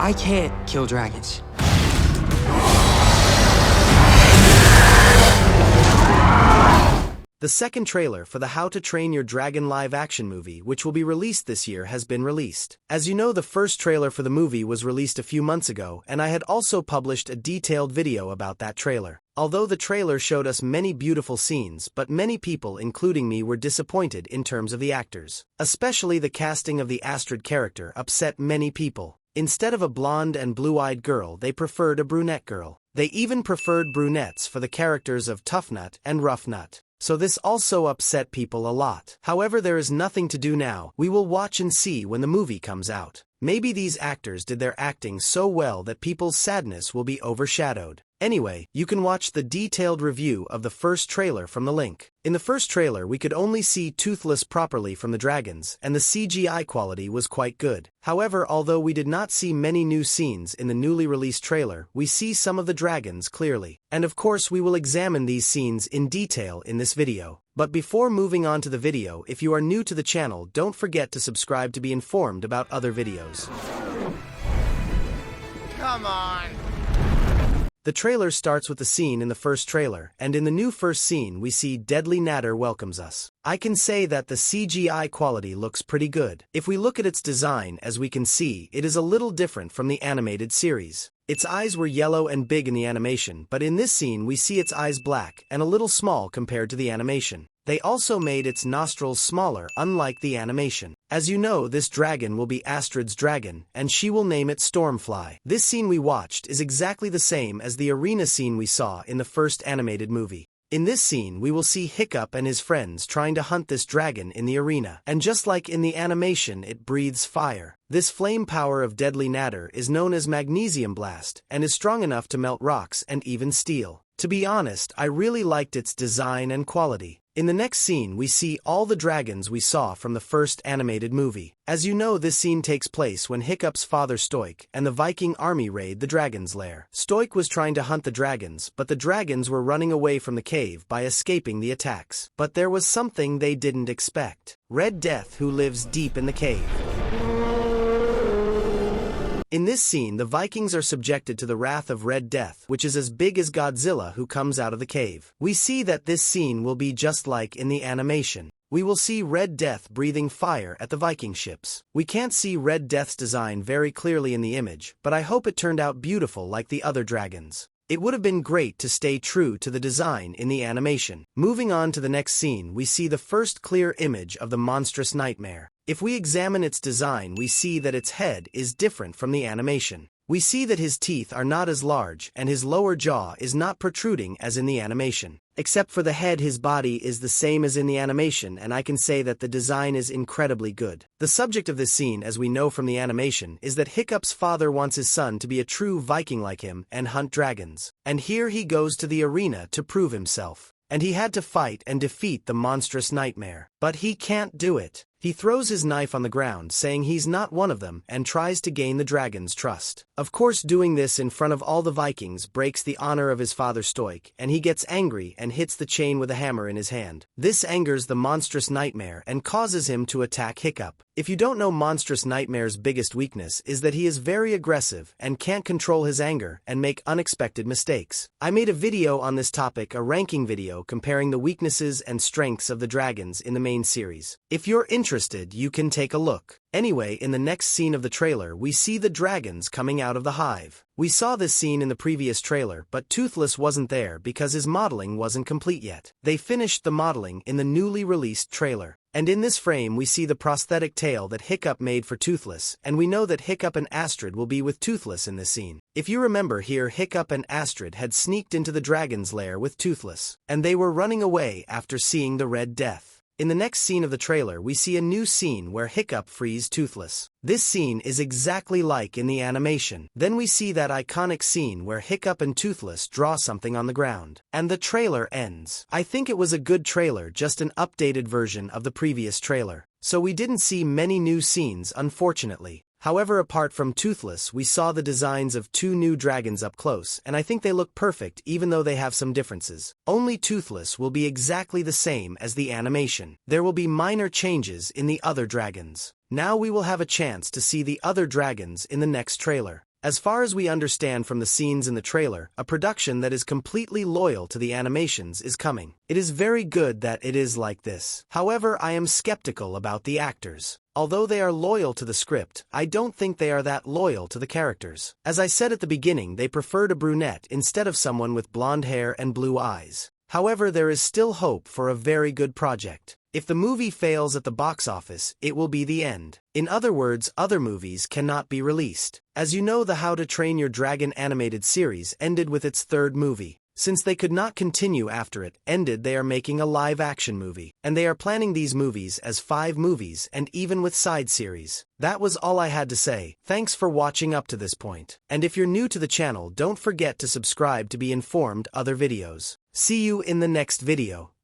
I can't kill dragons. The second trailer for the How to Train Your Dragon live-action movie, which will be released this year, has been released. As you know, the first trailer for the movie was released a few months ago, and I had also published a detailed video about that trailer. Although the trailer showed us many beautiful scenes, but many people, including me, were disappointed in terms of the actors. Especially the casting of the Astrid character upset many people. Instead of a blonde and blue-eyed girl, they preferred a brunette girl. They even preferred brunettes for the characters of Tough Nut and Rough Nut. So this also upset people a lot. However, there is nothing to do now. We will watch and see when the movie comes out. Maybe these actors did their acting so well that people's sadness will be overshadowed. Anyway, you can watch the detailed review of the first trailer from the link. In the first trailer, we could only see Toothless properly from the dragons, and the CGI quality was quite good. However, although we did not see many new scenes in the newly released trailer, we see some of the dragons clearly. And of course, we will examine these scenes in detail in this video. But before moving on to the video, if you are new to the channel, don't forget to subscribe to be informed about other videos. Come on! The trailer starts with the scene in the first trailer, and in the new first scene we see Deadly Nadder welcomes us. I can say that the CGI quality looks pretty good. If we look at its design, as we can see, it is a little different from the animated series. Its eyes were yellow and big in the animation, but in this scene we see its eyes black and a little small compared to the animation. They also made its nostrils smaller, unlike the animation. As you know, this dragon will be Astrid's dragon, and she will name it Stormfly. This scene we watched is exactly the same as the arena scene we saw in the first animated movie. In this scene, we will see Hiccup and his friends trying to hunt this dragon in the arena, and just like in the animation, it breathes fire. This flame power of Deadly Nadder is known as Magnesium Blast, and is strong enough to melt rocks and even steel. To be honest, I really liked its design and quality. In the next scene, we see all the dragons we saw from the first animated movie. As you know, this scene takes place when Hiccup's father Stoik and the Viking army raid the dragon's lair. Stoik was trying to hunt the dragons, but the dragons were running away from the cave by escaping the attacks. But there was something they didn't expect. Red Death, who lives deep in the cave. In this scene, the Vikings are subjected to the wrath of Red Death, which is as big as Godzilla, who comes out of the cave. We see that this scene will be just like in the animation. We will see Red Death breathing fire at the Viking ships. We can't see Red Death's design very clearly in the image, but I hope it turned out beautiful like the other dragons. It would have been great to stay true to the design in the animation. Moving on to the next scene, we see the first clear image of the Monstrous Nightmare. If we examine its design, we see that its head is different from the animation. We see that his teeth are not as large, and his lower jaw is not protruding as in the animation. Except for the head, his body is the same as in the animation, and I can say that the design is incredibly good. The subject of this scene, as we know from the animation, is that Hiccup's father wants his son to be a true Viking like him and hunt dragons. And here he goes to the arena to prove himself. And he had to fight and defeat the Monstrous Nightmare. But he can't do it. He throws his knife on the ground, saying he's not one of them, and tries to gain the dragon's trust. Of course, doing this in front of all the Vikings breaks the honor of his father Stoik, and he gets angry and hits the chain with a hammer in his hand. This angers the Monstrous Nightmare and causes him to attack Hiccup. If you don't know, Monstrous Nightmare's biggest weakness is that he is very aggressive and can't control his anger and make unexpected mistakes. I made a video on this topic, a ranking video comparing the weaknesses and strengths of the dragons in the main series. If you're interested, you can take a look. Anyway, in the next scene of the trailer, we see the dragons coming out of the hive. We saw this scene in the previous trailer, but Toothless wasn't there because his modeling wasn't complete yet. They finished the modeling in the newly released trailer. And in this frame we see the prosthetic tail that Hiccup made for Toothless, and we know that Hiccup and Astrid will be with Toothless in this scene. If you remember here, Hiccup and Astrid had sneaked into the dragon's lair with Toothless, and they were running away after seeing the Red Death. In the next scene of the trailer, we see a new scene where Hiccup frees Toothless. This scene is exactly like in the animation. Then we see that iconic scene where Hiccup and Toothless draw something on the ground. And the trailer ends. I think it was a good trailer, just an updated version of the previous trailer. So we didn't see many new scenes, unfortunately. However, apart from Toothless, we saw the designs of two new dragons up close, and I think they look perfect even though they have some differences. Only Toothless will be exactly the same as the animation. There will be minor changes in the other dragons. Now we will have a chance to see the other dragons in the next trailer. As far as we understand from the scenes in the trailer, a production that is completely loyal to the animations is coming. It is very good that it is like this. However, I am skeptical about the actors. Although they are loyal to the script, I don't think they are that loyal to the characters. As I said at the beginning, they preferred a brunette instead of someone with blonde hair and blue eyes. However, there is still hope for a very good project. If the movie fails at the box office, it will be the end. In other words, other movies cannot be released. As you know, the How to Train Your Dragon animated series ended with its third movie. Since they could not continue after it ended, they are making a live-action movie. And they are planning these movies as 5 movies and even with side series. That was all I had to say. Thanks for watching up to this point. And if you're new to the channel, don't forget to subscribe to be informed other videos. See you in the next video.